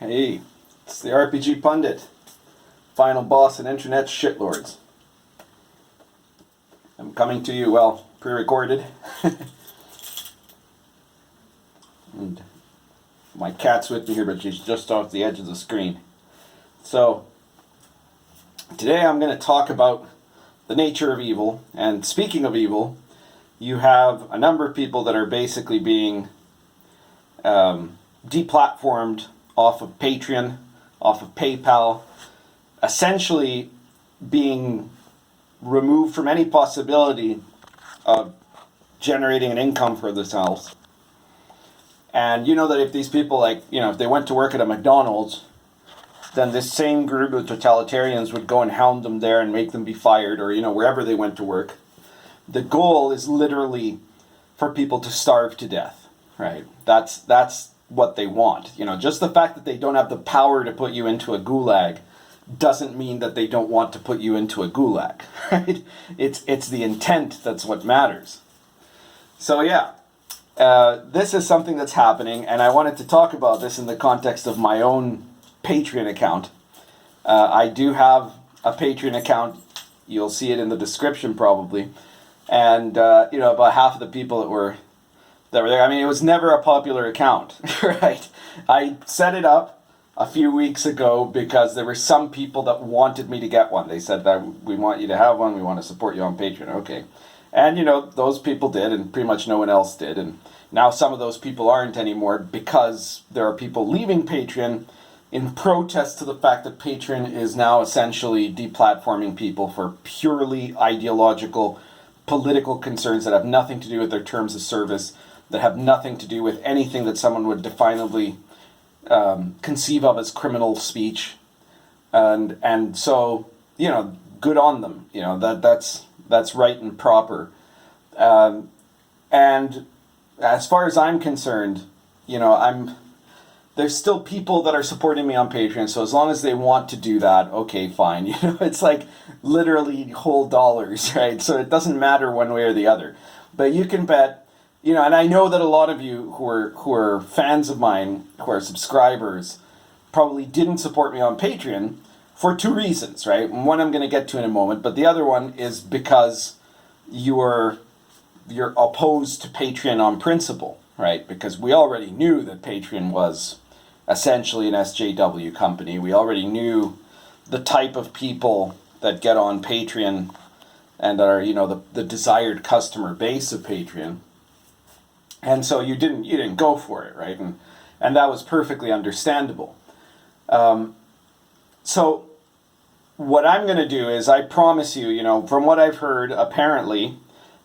Hey, it's the RPG Pundit, final boss and internet shitlords. I'm coming to you, well, pre-recorded. And my cat's with me here, but she's just off the edge of the screen. So, today I'm going to talk about the nature of evil. And speaking of evil, you have a number of people that are basically being deplatformed off of Patreon, off of PayPal, essentially being removed from any possibility of generating an income for themselves. And you know that if these people, if they went to work at a McDonald's, then this same group of totalitarians would go and hound them there and make them be fired, or, wherever they went to work. The goal is literally for people to starve to death, right? That's what they want. Just the fact that they don't have the power to put you into a gulag doesn't mean that they don't want to put you into a gulag, right? It's the intent that's what matters. So yeah, this is something that's happening, and I wanted to talk about this in the context of my own Patreon account. I do have a Patreon account. You'll see it in the description probably. And about half of the people that were there. I mean, it was never a popular account, right? I set it up a few weeks ago because there were some people that wanted me to get one. They said that we want you to have one. We want to support you on Patreon. Okay. And, those people did, and pretty much no one else did. And now some of those people aren't anymore because there are people leaving Patreon in protest to the fact that Patreon is now essentially deplatforming people for purely ideological, political concerns that have nothing to do with their terms of service, that have nothing to do with anything that someone would definably conceive of as criminal speech. And so, good on them. That's right and proper. And as far as I'm concerned, there's still people that are supporting me on Patreon, so as long as they want to do that, okay, fine. It's like literally whole dollars, right? So it doesn't matter one way or the other. But you can bet, and I know that a lot of you who are fans of mine, who are subscribers, probably didn't support me on Patreon for two reasons, right? One I'm going to get to in a moment, but the other one is because you're opposed to Patreon on principle, right? Because we already knew that Patreon was essentially an SJW company. We already knew the type of people that get on Patreon and are, the desired customer base of Patreon. And so you didn't go for it, right? And that was perfectly understandable. So what I'm going to do is, I promise you, from what I've heard, apparently,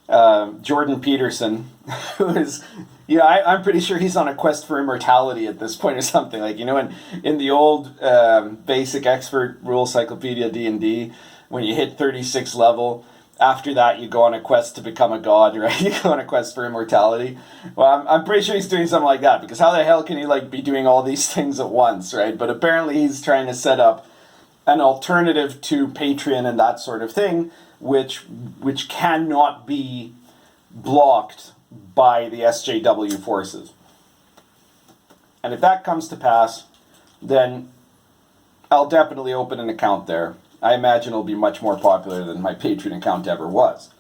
Jordan Peterson, who is, I'm pretty sure he's on a quest for immortality at this point or something. In the old basic expert rule cyclopedia D&D, when you hit 36 level, after that you go on a quest to become a god, right? You go on a quest for immortality. Well, I'm pretty sure he's doing something like that, because how the hell can he be doing all these things at once, right? But apparently he's trying to set up an alternative to Patreon and that sort of thing, which cannot be blocked by the SJW forces. And if that comes to pass, then I'll definitely open an account there. I imagine it'll be much more popular than my Patreon account ever was.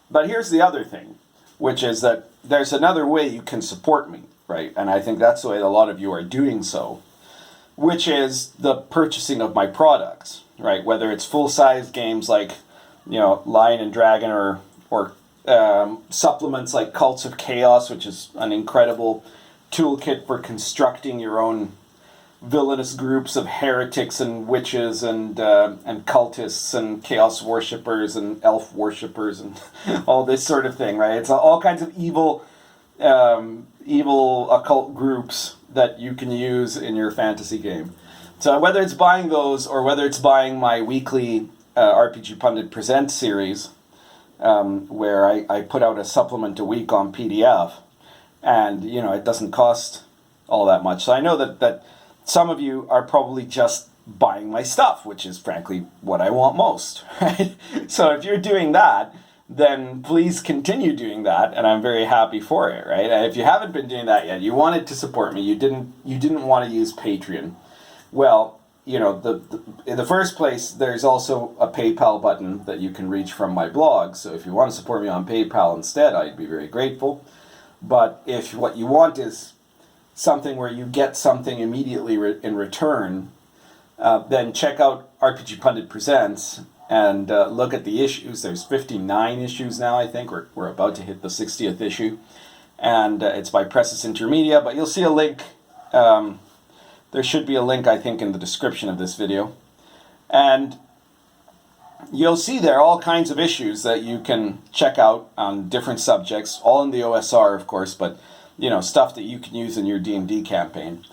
But here's the other thing, which is that there's another way you can support me, right? And I think that's the way a lot of you are doing so, which is the purchasing of my products, right? Whether it's full-size games like, Lion and Dragon, or supplements like Cults of Chaos, which is an incredible toolkit for constructing your own villainous groups of heretics and witches and cultists and chaos worshippers and elf worshippers and all this sort of thing, right? It's all kinds of evil occult groups that you can use in your fantasy game. So whether it's buying those or whether it's buying my weekly RPG Pundit Present series, where I put out a supplement a week on PDF, and it doesn't cost all that much. So I know that some of you are probably just buying my stuff, which is frankly what I want most, right? So if you're doing that, then please continue doing that, and I'm very happy for it, right? And if you haven't been doing that yet, you wanted to support me, you didn't want to use Patreon. Well, you know, in the first place, there's also a PayPal button that you can reach from my blog. So if you want to support me on PayPal instead, I'd be very grateful. But if what you want is something where you get something immediately in return, then check out RPG Pundit Presents and look at the issues. There's 59 issues now, I think. We're about to hit the 60th issue. And it's by Presses Intermedia, but you'll see a link. There should be a link, I think, in the description of this video. And you'll see there all kinds of issues that you can check out on different subjects, all in the OSR, of course, but, you know, stuff that you can use in your D&D campaign.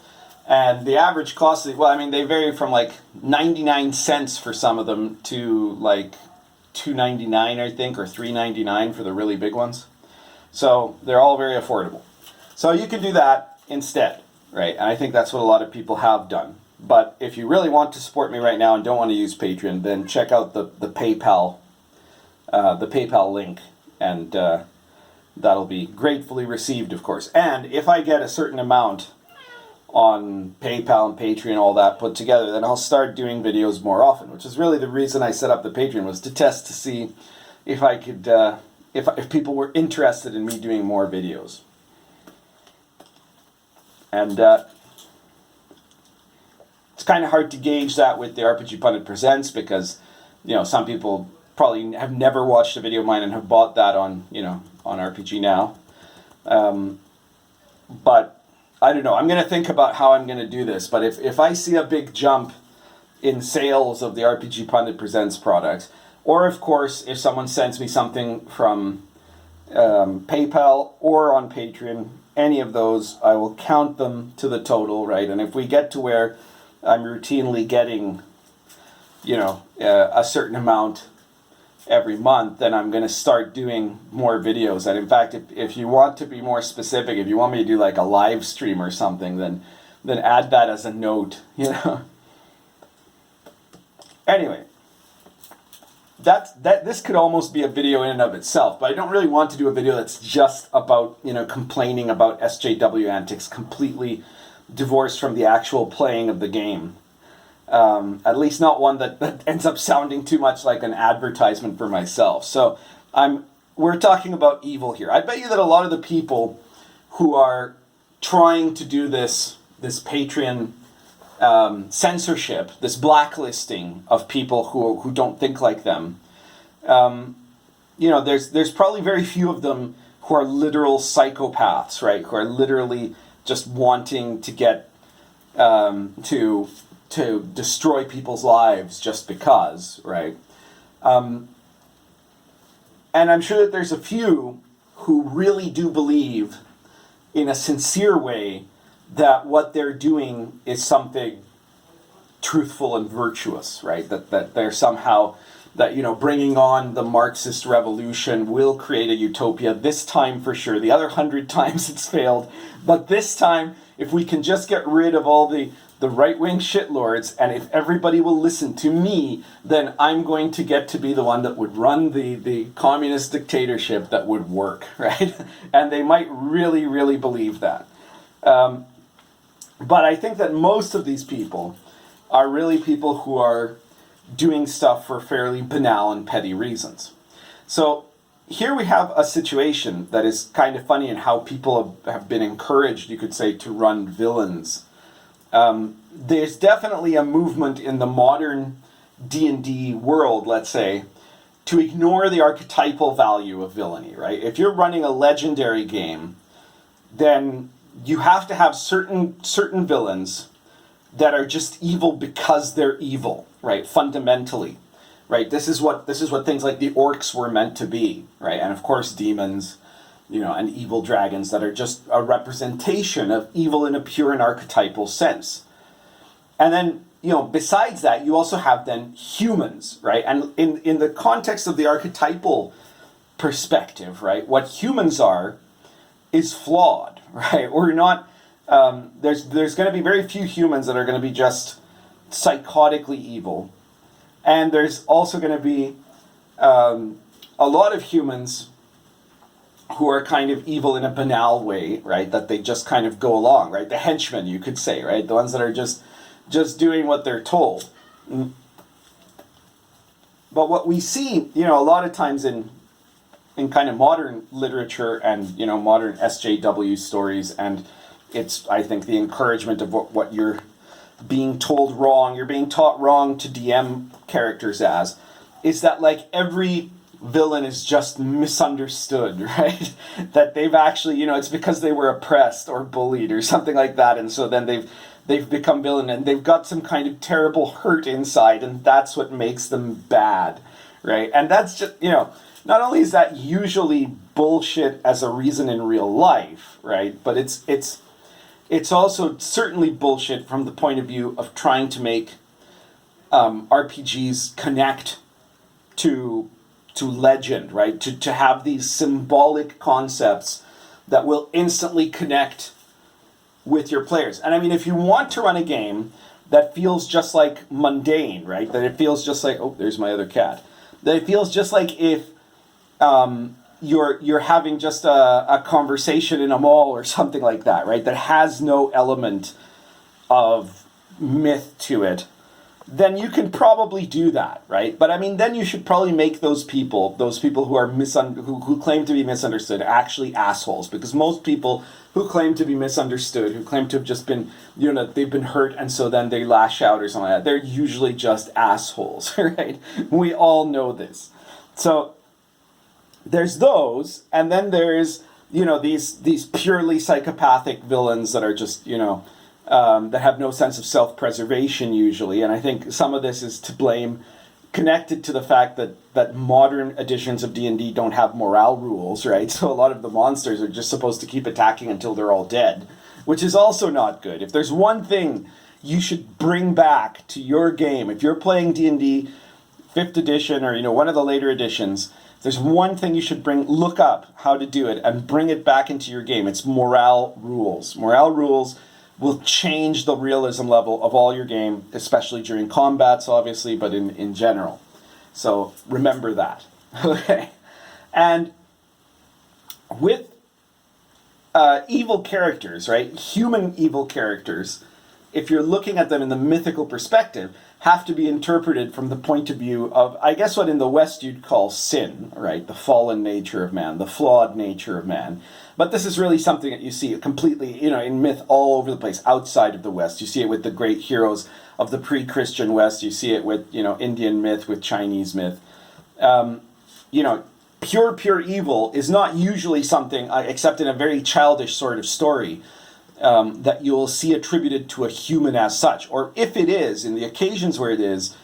And the average cost, well, I mean, they vary from like 99 cents for some of them to like $2.99, I think, or $3.99 for the really big ones. So they're all very affordable. So you can do that instead, right? And I think that's what a lot of people have done. But if you really want to support me right now and don't want to use Patreon, then check out the PayPal link, and that'll be gratefully received, of course. And if I get a certain amount on PayPal and Patreon, all that put together, then I'll start doing videos more often, which is really the reason I set up the Patreon, was to test to see if I could, if people were interested in me doing more videos. And it's kind of hard to gauge that with the RPG Pundit Presents, because, you know, some people probably have never watched a video of mine and have bought that on, you know, on RPG Now. But I don't know. I'm going to think about how I'm going to do this. But if I see a big jump in sales of the RPG Pundit Presents products, or of course, if someone sends me something from PayPal or on Patreon, any of those, I will count them to the total, right? And if we get to where I'm routinely getting, you know, a certain amount every month, then I'm going to start doing more videos. And in fact, if you want to be more specific, if you want me to do like a live stream or something, then add that as a note, you know. Anyway, this could almost be a video in and of itself, but I don't really want to do a video that's just about, you know, complaining about SJW antics, completely divorced from the actual playing of the game. At least not one that ends up sounding too much like an advertisement for myself. So we're talking about evil here. I bet you that a lot of the people who are trying to do this Patreon censorship, this blacklisting of people who don't think like them, you know, there's probably very few of them who are literal psychopaths, right? Who are literally just wanting to get to destroy people's lives just because, right? And I'm sure that there's a few who really do believe in a sincere way that what they're doing is something truthful and virtuous, right? That they're somehow, that, you know, bringing on the Marxist revolution will create a utopia, this time for sure. The other 100 times it's failed, but this time, if we can just get rid of all the right-wing shitlords, and if everybody will listen to me, then I'm going to get to be the one that would run the communist dictatorship that would work, right? And they might really, really believe that. But I think that most of these people are really people who are doing stuff for fairly banal and petty reasons. So here we have a situation that is kind of funny in how people have been encouraged, you could say, to run villains. There's definitely a movement in the modern D&D world, let's say, to ignore the archetypal value of villainy, right? If you're running a legendary game, then you have to have certain villains that are just evil because they're evil, right? Fundamentally, right? This is what things like the orcs were meant to be, right? And of course, demons, you know, and evil dragons that are just a representation of evil in a pure and archetypal sense. And then, you know, besides that, you also have then humans, right? And in the context of the archetypal perspective, right, what humans are is flawed, right? We're not, there's going to be very few humans that are going to be just psychotically evil. And there's also going to be a lot of humans who are kind of evil in a banal way, right? That they just kind of go along, right? The henchmen, you could say, right? The ones that are just doing what they're told. But what we see, a lot of times in kind of modern literature and, modern SJW stories, and it's, I think, the encouragement of what you're being told wrong, you're being taught wrong to DM characters as, is that, like, every villain is just misunderstood, right? That they've actually, it's because they were oppressed or bullied or something like that, and so then they've become villain, and they've got some kind of terrible hurt inside, and that's what makes them bad, right? And that's just, not only is that usually bullshit as a reason in real life, right? But it's also certainly bullshit from the point of view of trying to make RPGs connect to legend, right? To have these symbolic concepts that will instantly connect with your players. And I mean, if you want to run a game that feels just like mundane, right? That it feels just like, oh, there's my other cat. That it feels just like if you're having just a conversation in a mall or something like that, right? That has no element of myth to it, then you can probably do that, right? But I mean, then you should probably make those people who are who claim to be misunderstood, actually assholes. Because most people who claim to be misunderstood, who claim to have just been, they've been hurt and so then they lash out or something like that, they're usually just assholes, right? We all know this. So there's those, and then there's, these purely psychopathic villains that are just, that have no sense of self-preservation usually. And I think some of this is to blame, connected to the fact that modern editions of D&D don't have morale rules, right? So a lot of the monsters are just supposed to keep attacking until they're all dead, which is also not good. If there's one thing you should bring back to your game, if you're playing D&D 5th edition or, one of the later editions, there's one thing you should look up how to do it and bring it back into your game. It's morale rules. Morale rules will change the realism level of all your game, especially during combats, obviously, but in general. So remember that. Okay. And with evil characters, right? Human evil characters, if you're looking at them in the mythical perspective, have to be interpreted from the point of view of, I guess what in the West you'd call sin, right? The fallen nature of man, the flawed nature of man. But this is really something that you see completely, in myth all over the place outside of the West. You see it with the great heroes of the pre-Christian West. You see it with, Indian myth, with Chinese myth. Pure evil is not usually something, except in a very childish sort of story, that you'll see attributed to a human as such. Or if it is, in the occasions where it is,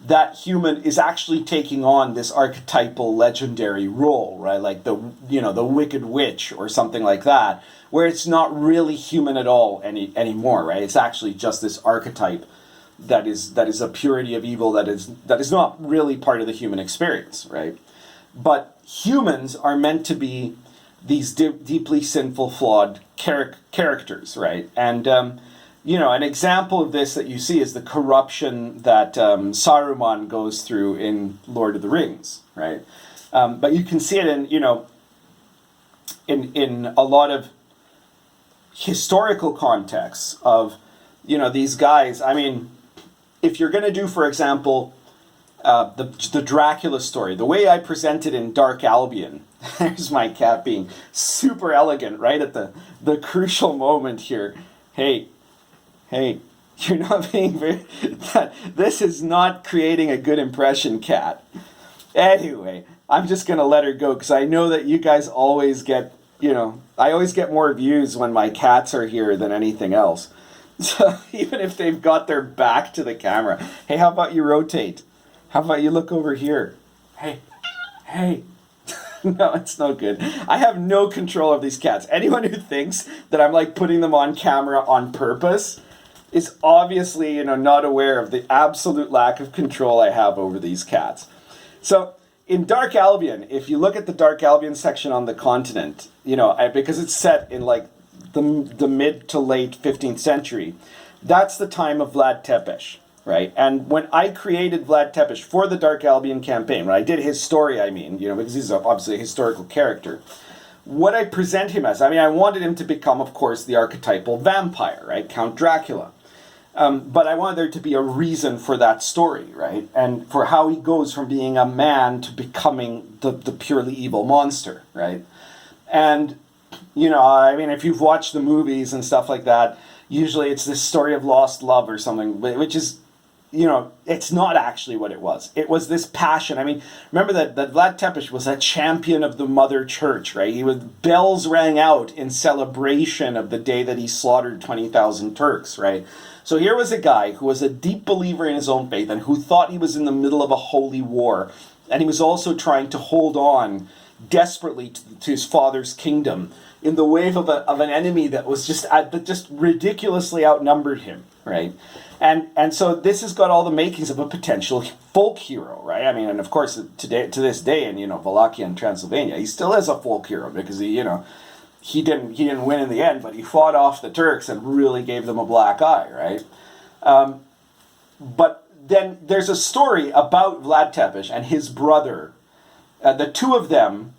that human is actually taking on this archetypal legendary role, right? Like the Wicked Witch or something like that, where it's not really human at all anymore, right? It's actually just this archetype that is a purity of evil that is not really part of the human experience, right? But humans are meant to be these deeply sinful, flawed characters, right? And an example of this that you see is the corruption that Saruman goes through in Lord of the Rings, right? But you can see it in a lot of historical contexts of, these guys. I mean, if you're going to do, for example, the Dracula story, the way I present it in Dark Albion, there's my cat being super elegant right at the crucial moment here. Hey, you're not being very... This is not creating a good impression, cat. Anyway, I'm just going to let her go because I know that you guys always get, I always get more views when my cats are here than anything else. So even if they've got their back to the camera. Hey, how about you rotate? How about you look over here? Hey. No, it's no good. I have no control of these cats. Anyone who thinks that I'm like putting them on camera on purpose is obviously, not aware of the absolute lack of control I have over these cats. So in Dark Albion, if you look at the Dark Albion section on the continent, because it's set in like the mid to late 15th century, that's the time of Vlad Tepes, right? And when I created Vlad Tepes for the Dark Albion campaign, when I did his story, I mean, because he's obviously a historical character, what I present him as, I wanted him to become, of course, the archetypal vampire, right? Count Dracula. But I wanted there to be a reason for that story, right? And for how he goes from being a man to becoming the purely evil monster, right? And, if you've watched the movies and stuff like that, usually it's this story of lost love or something, which is, it's not actually what it was. It was this passion. Remember that Vlad Tepes was a champion of the Mother Church, right? Bells rang out in celebration of the day that he slaughtered 20,000 Turks, right? So here was a guy who was a deep believer in his own faith and who thought he was in the middle of a holy war. And he was also trying to hold on desperately to his father's kingdom in the wave of an enemy that was just ridiculously outnumbered him, right? And so this has got all the makings of a potential folk hero, right? And of course to this day in Wallachia and Transylvania, he still is a folk hero because he didn't win in the end, but he fought off the Turks and really gave them a black eye, right? But then there's a story about Vlad Tepes and his brother. The two of them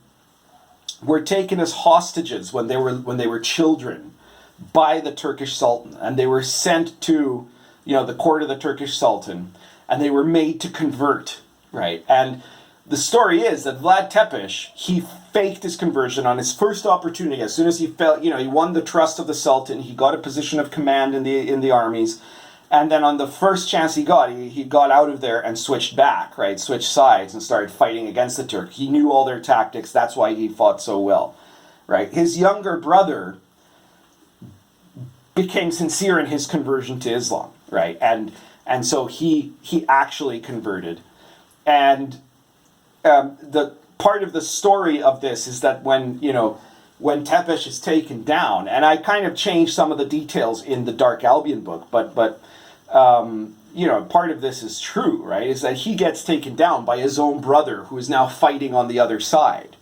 were taken as hostages when they were children by the Turkish Sultan, and they were sent to the court of the Turkish Sultan, and they were made to convert, right? And the story is that Vlad Tepes, he faked his conversion on his first opportunity. As soon as he felt, he won the trust of the Sultan, he got a position of command in the armies, and then on the first chance he got out of there and switched back, right? Switched sides and started fighting against the Turks. He knew all their tactics. That's why he fought so well, right? His younger brother became sincere in his conversion to Islam, right? And so he actually converted. And the part of the story of this is that when Tepes is taken down, and I kind of changed some of the details in the Dark Albion book, but part of this is true, right? Is that he gets taken down by his own brother who is now fighting on the other side,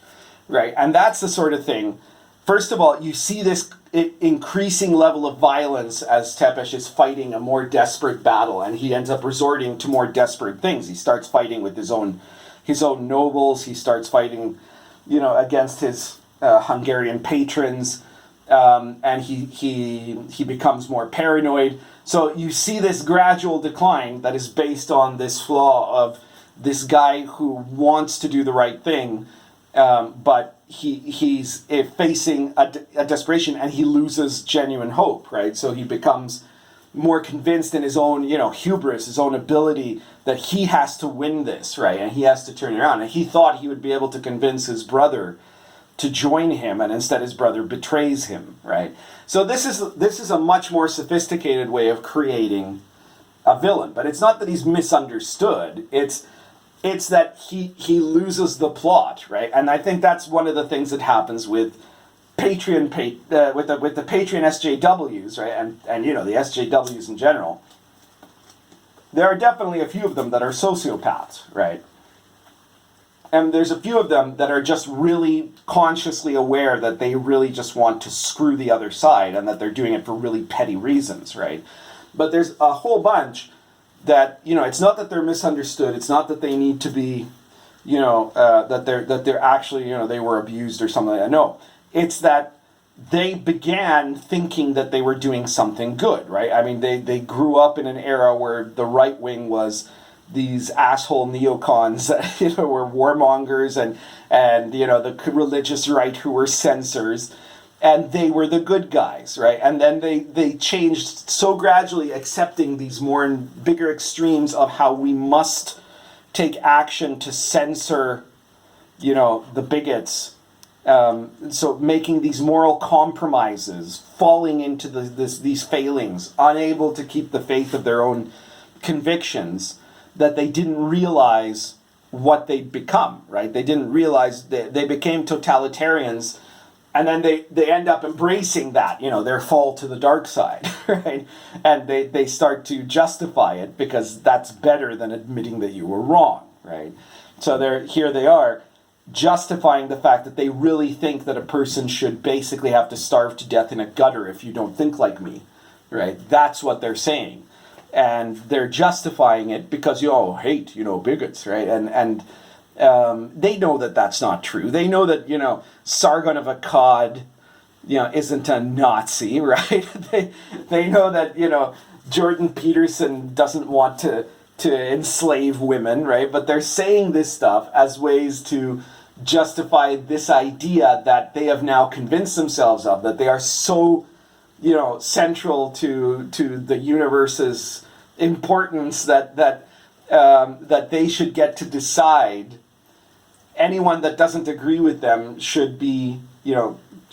right? And that's the sort of thing. First of all, you see this increasing level of violence as Tepes is fighting a more desperate battle, and he ends up resorting to more desperate things. He starts fighting with his own nobles. He starts fighting, against his Hungarian patrons, and he becomes more paranoid. So you see this gradual decline that is based on this flaw of this guy who wants to do the right thing, but he's facing a desperation, and he loses genuine hope, right? So he becomes more convinced in his own, hubris, his own ability that he has to win this, right? And he has to turn it around. And he thought he would be able to convince his brother to join him, and instead his brother betrays him, right? So this is a much more sophisticated way of creating a villain. But it's not that he's misunderstood. It's that he loses the plot, right? And I think that's one of the things that happens with Patreon with the Patreon SJWs, right? And the SJWs in general. There are definitely a few of them that are sociopaths, right? And there's a few of them that are just really consciously aware that they really just want to screw the other side and that they're doing it for really petty reasons, right? But there's a whole bunch that, it's not that they're misunderstood. It's not that they need to be, that they're actually, they were abused or something like that. No, it's that they began thinking that they were doing something good, right? They grew up in an era where the right wing was these asshole neocons that were warmongers and the religious right who were censors, and they were the good guys, right? And then they changed so gradually, accepting these more and bigger extremes of how we must take action to censor the bigots, so making these moral compromises, falling into these failings, unable to keep the faith of their own convictions, that they didn't realize what they'd become, right? They didn't realize that they became totalitarians, and then they end up embracing that, their fall to the dark side, right? And they start to justify it because that's better than admitting that you were wrong, right? So they are justifying the fact that they really think that a person should basically have to starve to death in a gutter if you don't think like me, right? That's what they're saying. and they're justifying it because hate, bigots, right? And they know that that's not true. They know that Sargon of Akkad, isn't a Nazi, right? they know that Jordan Peterson doesn't want to enslave women, right? But they're saying this stuff as ways to justify this idea that they have now convinced themselves of, that they are so central to the universe's importance that they should get to decide. Anyone that doesn't agree with them should be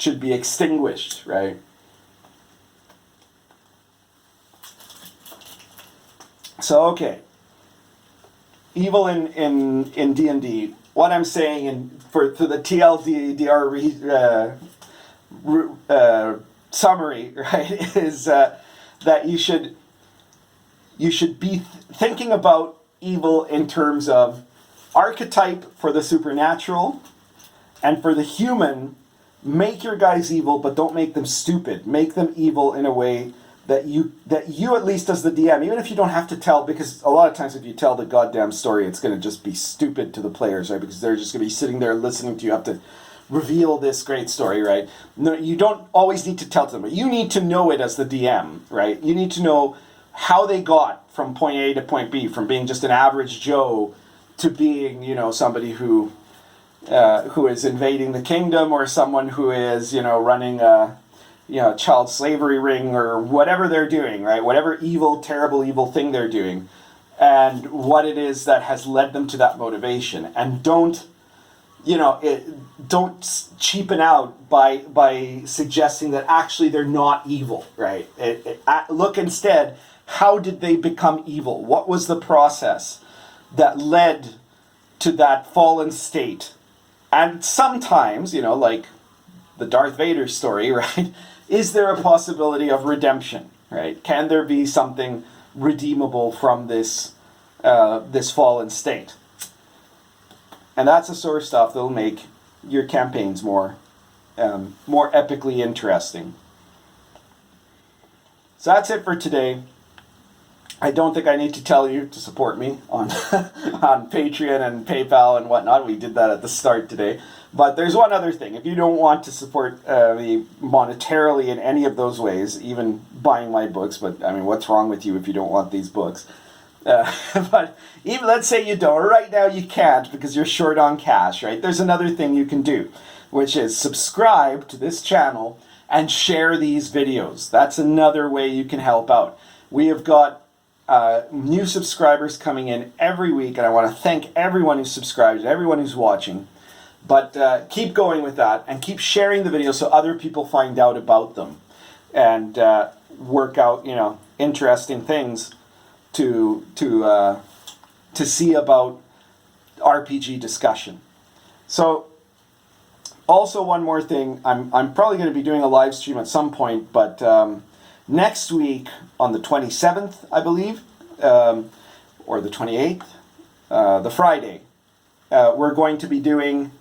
extinguished, right? So, okay. Evil in D&D. What I'm saying for the TLDR summary, right, is that you should be thinking about evil in terms of archetype for the supernatural, and for the human, make your guys evil, but don't make them stupid. Make them evil in a way that you at least as the DM, even if you don't have to tell, because a lot of times if you tell the goddamn story, it's going to just be stupid to the players, right? Because they're just going to be sitting there listening to you have to reveal this great story, right? No, you don't always need to tell them, but you need to know it as the DM, right? You need to know how they got from point A to point B, from being just an average Joe to being, somebody who is invading the kingdom, or someone who is, running a child slavery ring, or whatever they're doing, right? Whatever terrible evil thing they're doing, and what it is that has led them to that motivation. And don't cheapen out by suggesting that actually they're not evil, right? Look instead, how did they become evil? What was the process that led to that fallen state? And sometimes, like the Darth Vader story, right? Is there a possibility of redemption, right? Can there be something redeemable from this fallen state? And that's the sort of stuff that'll make your campaigns more epically interesting. So that's it for today. I don't think I need to tell you to support me on on Patreon and PayPal and whatnot. We did that at the start today. But there's one other thing. If you don't want to support me monetarily in any of those ways, even buying my books, but I mean, what's wrong with you if you don't want these books? But even let's say you don't. Right now you can't because you're short on cash, right? There's another thing you can do, which is subscribe to this channel and share these videos. That's another way you can help out. We have got new subscribers coming in every week, and I want to thank everyone who's subscribed and everyone who's watching. But keep going with that, and keep sharing the videos so other people find out about them, and work out interesting things to see about RPG discussion. So also one more thing, I'm probably going to be doing a live stream at some point, but next week on the 27th, I believe, or the 28th, the Friday, we're going to be doing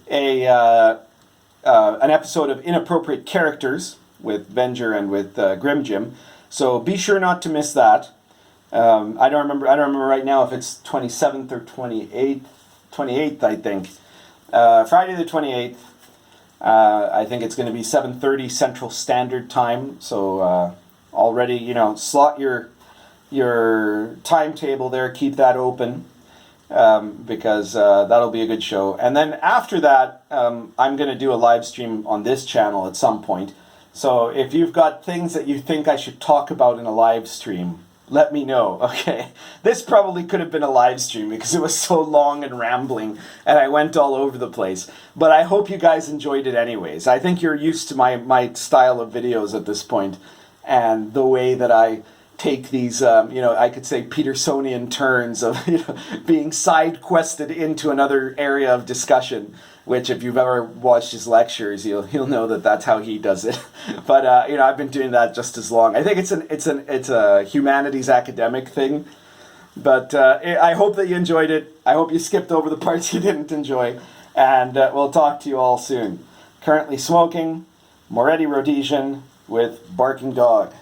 an episode of Inappropriate Characters with Venger and with Grim Jim. So be sure not to miss that. I don't remember right now if it's 27th or 28th. 28th, I think. Friday the 28th. I think it's going to be 7:30 Central Standard Time. So already, slot your timetable there. Keep that open because that'll be a good show. And then after that, I'm going to do a live stream on this channel at some point. So if you've got things that you think I should talk about in a live stream, let me know, okay? This probably could have been a live stream because it was so long and rambling and I went all over the place. But I hope you guys enjoyed it anyways. I think you're used to my style of videos at this point and the way that I take these, I could say Petersonian turns of being side-quested into another area of discussion, which if you've ever watched his lectures, you'll know that that's how he does it. But I've been doing that just as long. I think it's a humanities academic thing. But I hope that you enjoyed it. I hope you skipped over the parts you didn't enjoy, and we'll talk to you all soon. Currently smoking Moretti Rhodesian with Barking Dog.